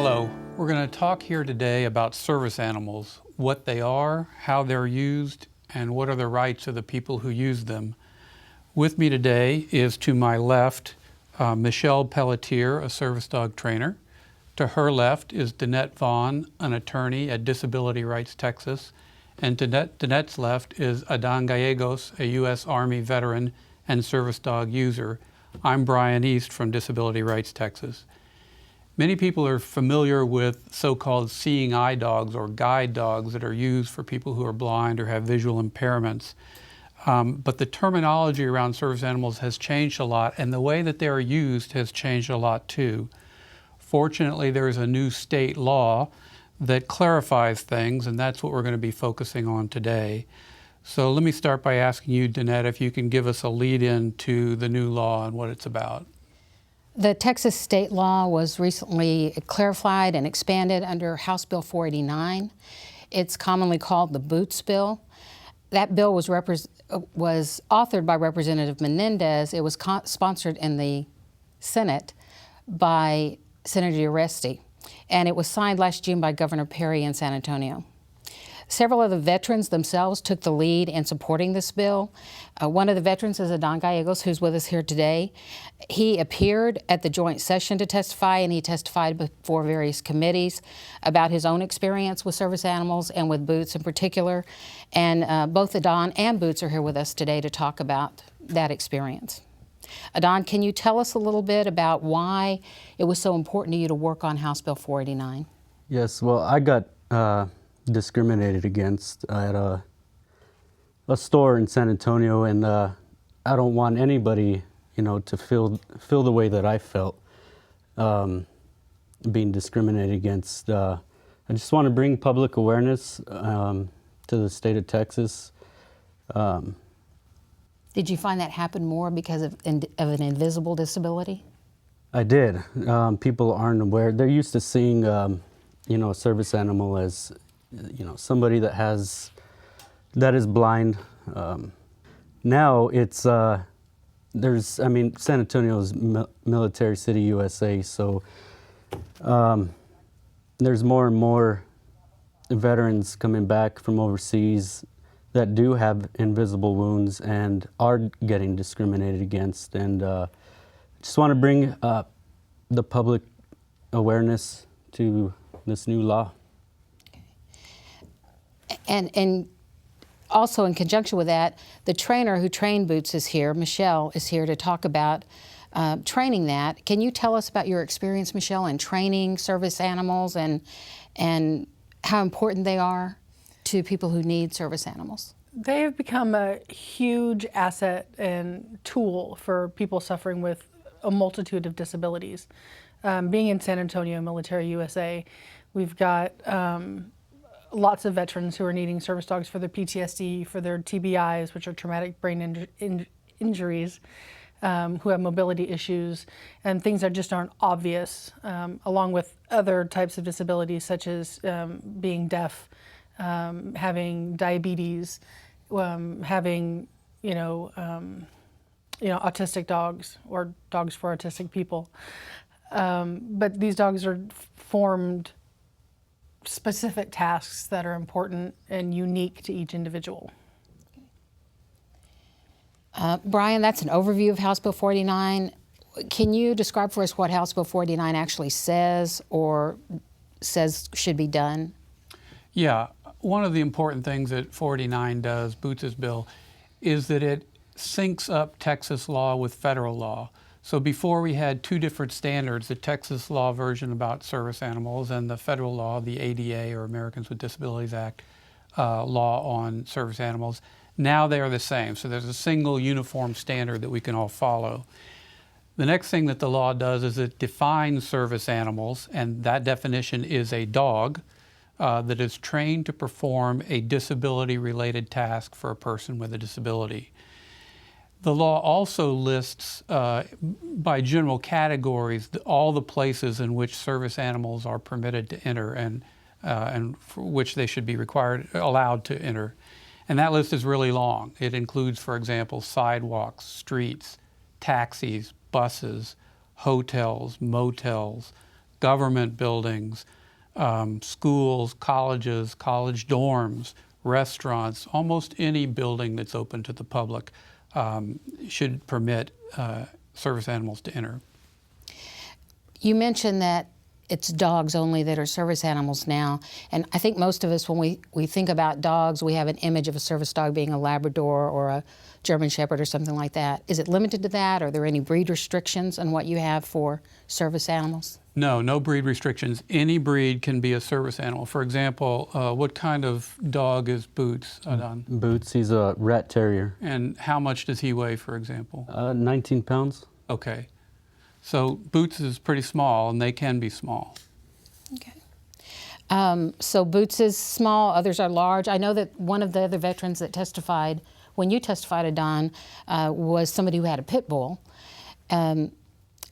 Hello, we're going to talk here today about service animals, what they are, how they're used, and what are the rights of the people who use them. With me today is, to my left, Michelle Pelletier, a service dog trainer. To her left is Danette Vaughn, an attorney at Disability Rights Texas. And to Danette's left is Adan Gallegos, a U.S. Army veteran and service dog user. I'm Brian East from Disability Rights Texas. Many people are familiar with so-called seeing eye dogs or guide dogs that are used for people who are blind or have visual impairments. But the terminology around service animals has changed a lot, and the way that they are used has changed a lot too. Fortunately, there is a new state law that clarifies things, and that's what we're going to be focusing on today. So let me start by asking you, Danette, if you can give us a lead-in to the new law and what it's about. The Texas state law was recently clarified and expanded under House Bill 489. It's commonly called the Bootz bill. That bill was authored by Representative Menendez. It was sponsored in the Senate by Senator Uresti, and it was signed last June by Governor Perry in San Antonio. Several of the veterans themselves took the lead in supporting this bill. One of the veterans is Adan Gallegos, who's with us here today. He appeared at the joint session to testify, and he testified before various committees about his own experience with service animals and with Bootz in particular. And both Adan and Bootz are here with us today to talk about that experience. Adan, can you tell us a little bit about why it was so important to you to work on House Bill 489? Yes, well, I got discriminated against at a store in San Antonio, and I don't want anybody, to feel the way that I felt being discriminated against. I just want to bring public awareness to the state of Texas. Did you find that happened more because of an invisible disability? I did. People aren't aware. They're used to seeing, a service animal as, somebody that is blind. Now it's, San Antonio is military city USA, so there's more and more veterans coming back from overseas that do have invisible wounds and are getting discriminated against. And just want to bring the public awareness to this new law. And also in conjunction with that, the trainer who trained Bootz is here, Michelle, is here to talk about training that. Can you tell us about your experience, Michelle, in training service animals and how important they are to people who need service animals? They have become a huge asset and tool for people suffering with a multitude of disabilities. Being in San Antonio, Military USA, we've got lots of veterans who are needing service dogs for their PTSD, for their TBIs, which are traumatic brain injuries, who have mobility issues, and things that just aren't obvious, along with other types of disabilities such as being deaf, having diabetes, having autistic dogs or dogs for autistic people. But these dogs are formed specific tasks that are important and unique to each individual. Brian, that's an overview of House Bill 49. Can you describe for us what House Bill 49 actually says or says should be done? Yeah, one of the important things that 49 does, Bootz's bill, is that it syncs up Texas law with federal law. So before we had two different standards, the Texas law version about service animals and the federal law, the ADA, or Americans with Disabilities Act law on service animals. Now they are the same. So there's a single uniform standard that we can all follow. The next thing that the law does is it defines service animals, and that definition is a dog that is trained to perform a disability-related task for a person with a disability. The law also lists by general categories all the places in which service animals are permitted to enter and for which they should be allowed to enter. And that list is really long. It includes, for example, sidewalks, streets, taxis, buses, hotels, motels, government buildings, schools, colleges, college dorms, restaurants, almost any building that's open to the public should permit service animals to enter. You mentioned that it's dogs only that are service animals now, and I think most of us, when we think about dogs, we have an image of a service dog being a Labrador or a German Shepherd or something like that. Is it limited to that? Are there any breed restrictions on what you have for service animals? No, no breed restrictions. Any breed can be a service animal. For example, what kind of dog is Bootz, Adon? Bootz, he's a rat terrier. And how much does he weigh, for example? 19 pounds. Okay. So Bootz is pretty small, and they can be small. Okay. So Bootz is small, others are large. I know that one of the other veterans that testified, when you testified, Adon, was somebody who had a pit bull.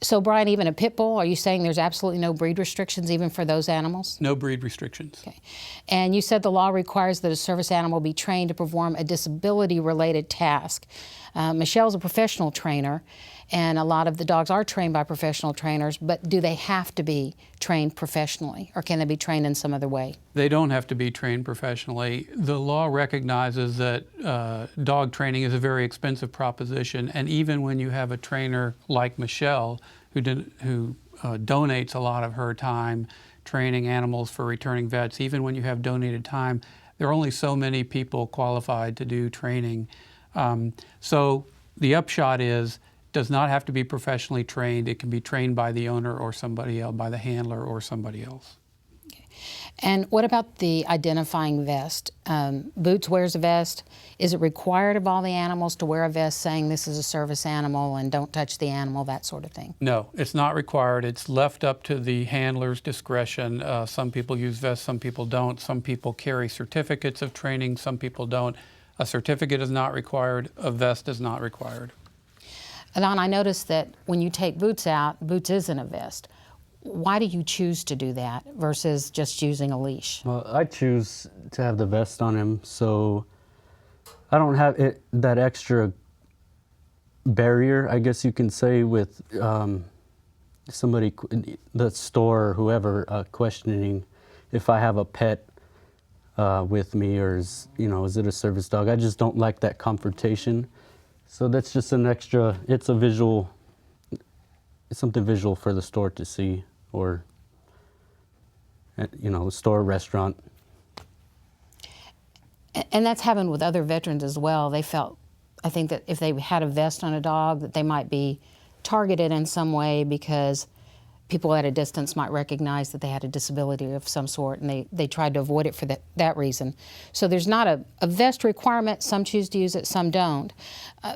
So Brian, even a pit bull, are you saying there's absolutely no breed restrictions even for those animals? No breed restrictions. Okay. And you said the law requires that a service animal be trained to perform a disability-related task. Michelle's a professional trainer, and a lot of the dogs are trained by professional trainers, but do they have to be trained professionally, or can they be trained in some other way? They don't have to be trained professionally. The law recognizes that dog training is a very expensive proposition, and even when you have a trainer like Michelle, who donates a lot of her time training animals for returning vets, even when you have donated time, there are only so many people qualified to do training. So the upshot is, does not have to be professionally trained. It can be trained by the owner or somebody else, by the handler or somebody else. Okay. And what about the identifying vest? Bootz wears a vest. Is it required of all the animals to wear a vest saying this is a service animal and don't touch the animal, that sort of thing? No, it's not required. It's left up to the handler's discretion. Some people use vests, some people don't. Some people carry certificates of training, some people don't. A certificate is not required. A vest is not required. Adon, I noticed that when you take Bootz out, Bootz isn't a vest. Why do you choose to do that versus just using a leash? Well, I choose to have the vest on him, so I don't have that extra barrier, I guess you can say, with somebody, the store or whoever, questioning if I have a pet with me, or is it a service dog? I just don't like that confrontation. So that's just an extra, it's something visual for the store to see, or, store, restaurant. And that's happened with other veterans as well. They felt, I think, that if they had a vest on a dog, that they might be targeted in some way because people at a distance might recognize that they had a disability of some sort, and they tried to avoid it for that reason. So there's not a vest requirement. Some choose to use it, some don't.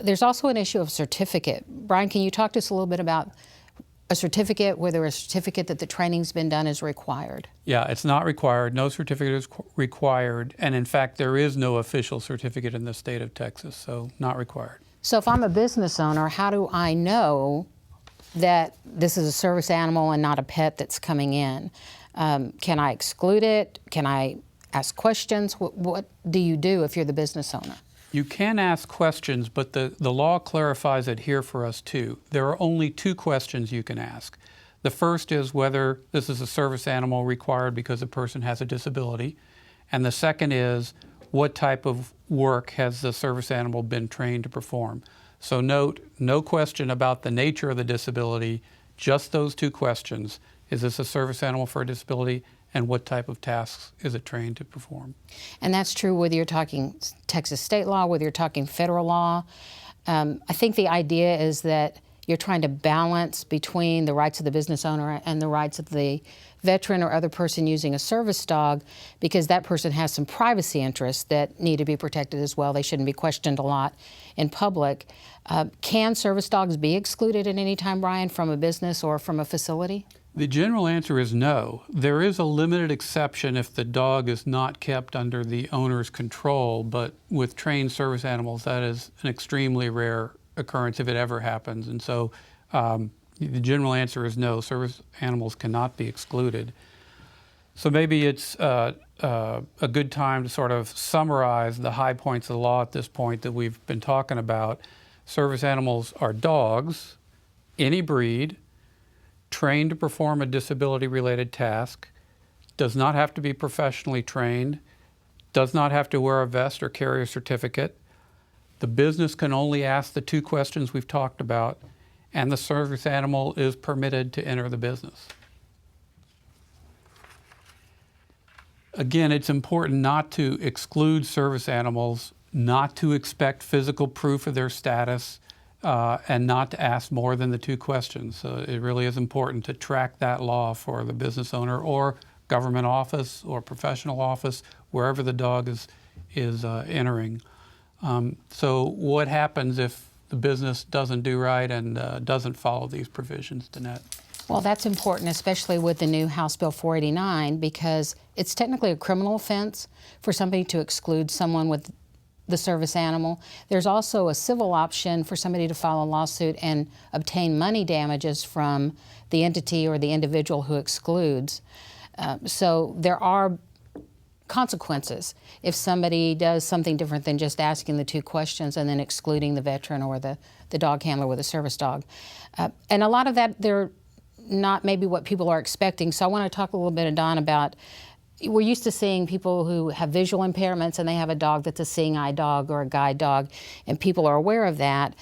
There's also an issue of certificate. Brian, can you talk to us a little bit about a certificate, whether a certificate that the training's been done is required? Yeah, it's not required. No certificate is required. And in fact, there is no official certificate in the state of Texas, so not required. So if I'm a business owner, how do I know that this is a service animal and not a pet that's coming in? Can I exclude it? Can I ask questions? What do you do if you're the business owner? You can ask questions, but the law clarifies it here for us too. There are only two questions you can ask. The first is whether this is a service animal required because a person has a disability. And the second is, what type of work has the service animal been trained to perform? So note, no question about the nature of the disability, just those two questions. Is this a service animal for a disability, and what type of tasks is it trained to perform? And that's true whether you're talking Texas state law, whether you're talking federal law. I think the idea is that you're trying to balance between the rights of the business owner and the rights of the veteran or other person using a service dog, because that person has some privacy interests that need to be protected as well. They shouldn't be questioned a lot in public. Can service dogs be excluded at any time, Brian, from a business or from a facility? The general answer is no. There is a limited exception if the dog is not kept under the owner's control, but with trained service animals, that is an extremely rare occurrence if it ever happens. And so the general answer is no, service animals cannot be excluded. So maybe it's a good time to sort of summarize the high points of the law at this point that we've been talking about. Service animals are dogs, any breed, trained to perform a disability-related task, does not have to be professionally trained, does not have to wear a vest or carry a certificate. The business can only ask the 2 questions we've talked about, and the service animal is permitted to enter the business. Again, it's important not to exclude service animals, not to expect physical proof of their status, and not to ask more than the 2 questions. So it really is important to track that law for the business owner or government office or professional office, wherever the dog is entering. So what happens if the business doesn't do right and doesn't follow these provisions, Danette? Well, that's important, especially with the new House Bill 489, because it's technically a criminal offense for somebody to exclude someone with the service animal. There's also a civil option for somebody to file a lawsuit and obtain money damages from the entity or the individual who excludes. So there are consequences if somebody does something different than just asking the 2 questions and then excluding the veteran or the dog handler with a service dog. And a lot of that, they're not maybe what people are expecting. So I want to talk a little bit, Don, about we're used to seeing people who have visual impairments and they have a dog that's a seeing eye dog or a guide dog, and people are aware of that.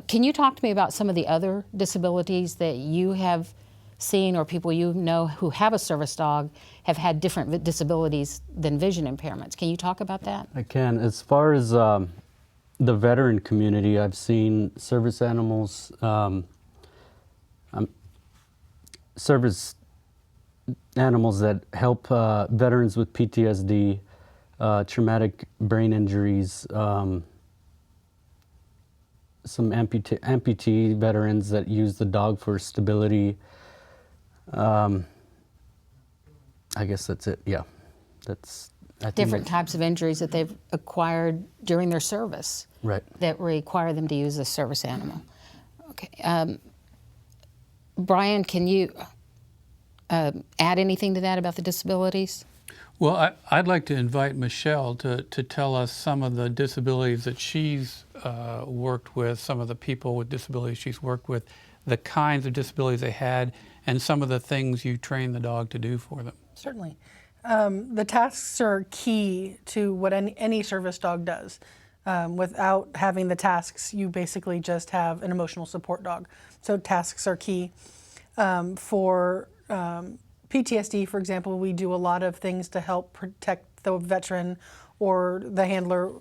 Can you talk to me about some of the other disabilities that you have seen or people you know who have a service dog have had different disabilities than vision impairments? Can you talk about that? I can. As far as the veteran community, I've seen service animals, service animals that help veterans with PTSD, traumatic brain injuries, some amputee veterans that use the dog for stability. I guess that's it. Yeah, I think Different types of injuries that they've acquired during their service, right, that require them to use a service animal. Okay, Brian, can you add anything to that about the disabilities? Well, I'd like to invite Michelle to tell us some of the disabilities that she's worked with, some of the people with disabilities she's worked with, the kinds of disabilities they had, and some of the things you train the dog to do for them. Certainly. The tasks are key to what any service dog does. Without having the tasks, you basically just have an emotional support dog. So tasks are key. For PTSD, for example, we do a lot of things to help protect the veteran or the handler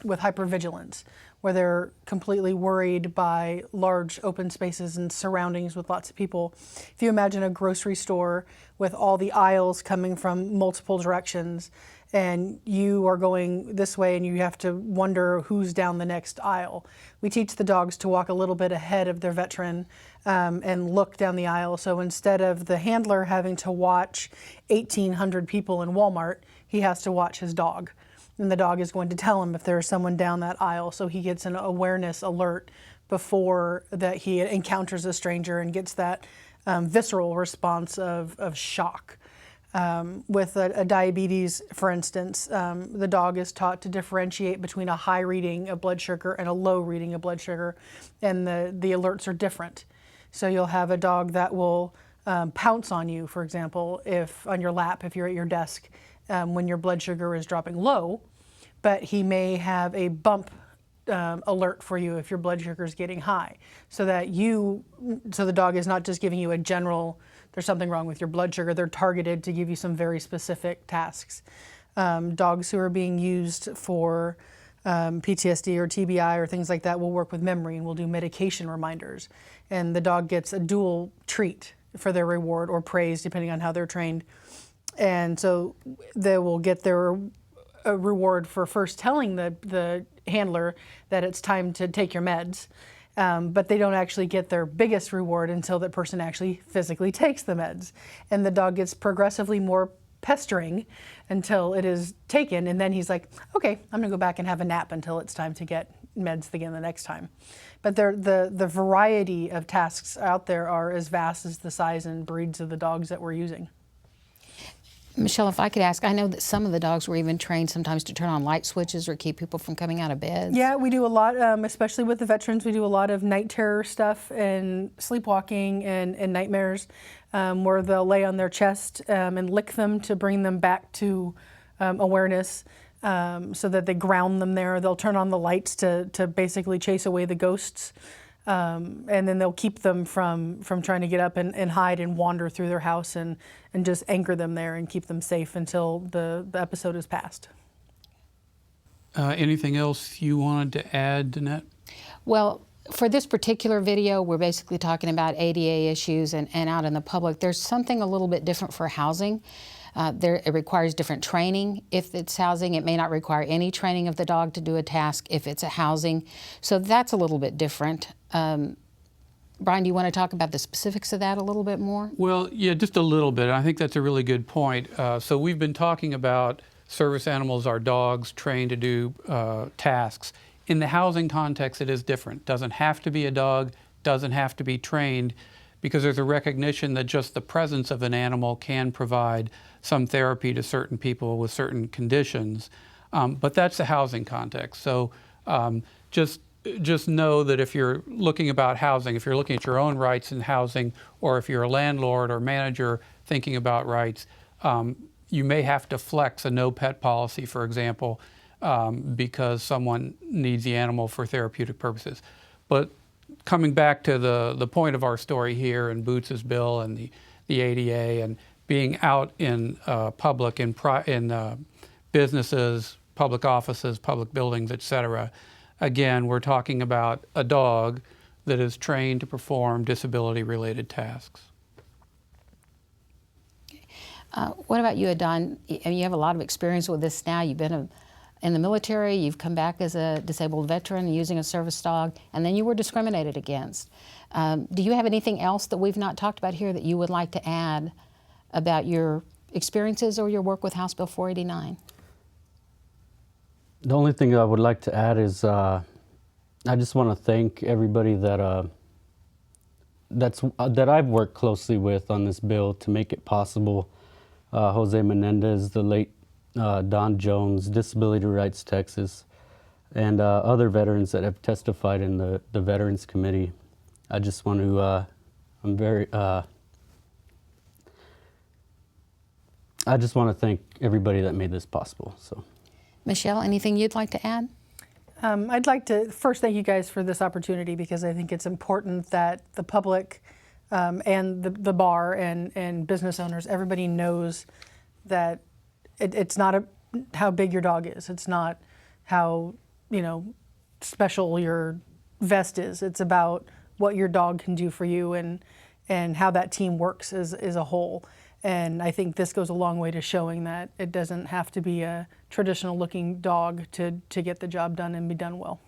with hypervigilance, where they're completely worried by large open spaces and surroundings with lots of people. If you imagine a grocery store with all the aisles coming from multiple directions, and you are going this way and you have to wonder who's down the next aisle. We teach the dogs to walk a little bit ahead of their veteran and look down the aisle. So instead of the handler having to watch 1,800 people in Walmart, he has to watch his dog. And the dog is going to tell him if there's someone down that aisle, so he gets an awareness alert before that he encounters a stranger and gets that visceral response of shock. With a diabetes, for instance, the dog is taught to differentiate between a high reading of blood sugar and a low reading of blood sugar, and the alerts are different. So you'll have a dog that will pounce on you, for example, on your lap, if you're at your desk, when your blood sugar is dropping low, but he may have a bump alert for you if your blood sugar is getting high, so the dog is not just giving you a general, there's something wrong with your blood sugar. They're targeted to give you some very specific tasks. Dogs who are being used for PTSD or TBI or things like that will work with memory, and we'll do medication reminders. And the dog gets a dual treat for their reward or praise, depending on how they're trained. And so they will get their reward for first telling the handler that it's time to take your meds. But they don't actually get their biggest reward until that person actually physically takes the meds. And the dog gets progressively more pestering until it is taken, and then he's like, okay, I'm gonna go back and have a nap until it's time to get meds again the next time. But the variety of tasks out there are as vast as the size and breeds of the dogs that we're using. Michelle, if I could ask, I know that some of the dogs were even trained sometimes to turn on light switches or keep people from coming out of bed. Yeah, we do a lot, especially with the veterans. We do a lot of night terror stuff and sleepwalking and nightmares, where they'll lay on their chest and lick them to bring them back to awareness, so that they ground them there. They'll turn on the lights to basically chase away the ghosts, and then they'll keep them from trying to get up and hide and wander through their house, and just anchor them there and keep them safe until the episode is past. Anything else you wanted to add, Danette? Well, for this particular video, we're basically talking about ADA issues and out in the public. There's something a little bit different for housing. It requires different training. If it's housing, it may not require any training of the dog to do a task if it's a housing. So that's a little bit different. Brian, do you want to talk about the specifics of that a little bit more? Well, yeah, just a little bit. I think that's a really good point. So we've been talking about service animals, our dogs, trained to do tasks. In the housing context, it is different. Doesn't have to be a dog, doesn't have to be trained, because there's a recognition that just the presence of an animal can provide some therapy to certain people with certain conditions. But that's the housing context. So just know that if you're looking about housing, if you're looking at your own rights in housing, or if you're a landlord or manager thinking about rights, you may have to flex a no pet policy, for example, because someone needs the animal for therapeutic purposes. But coming back to the point of our story here, and Bootz's bill and the ADA and being out in public, in businesses, public offices, public buildings, etc. Again, we're talking about a dog that is trained to perform disability-related tasks. What about you, Adon? You have a lot of experience with this now. You've been in the military, you've come back as a disabled veteran using a service dog, and then you were discriminated against. Do you have anything else that we've not talked about here that you would like to add about your experiences or your work with House Bill 489? The only thing I would like to add is I just want to thank everybody that I've worked closely with on this bill to make it possible. Jose Menendez, the late Don Jones, Disability Rights Texas, and other veterans that have testified in the Veterans Committee. I just want to, I just want to thank everybody that made this possible. So, Michelle, anything you'd like to add? I'd like to first thank you guys for this opportunity, because I think it's important that the public and the bar and business owners, everybody knows that it's not how big your dog is. It's not how special your vest is. It's about what your dog can do for you and how that team works as a whole. And I think this goes a long way to showing that it doesn't have to be a traditional looking dog to get the job done and be done well.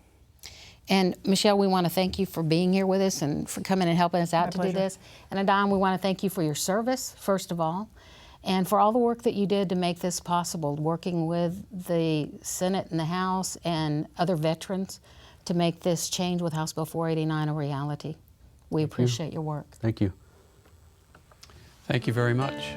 And Michelle, we want to thank you for being here with us and for coming and helping us out to do this. And Adon, we want to thank you for your service, first of all, and for all the work that you did to make this possible, working with the Senate and the House and other veterans to make this change with House Bill 489 a reality. We appreciate your work. thank you. Thank you very much.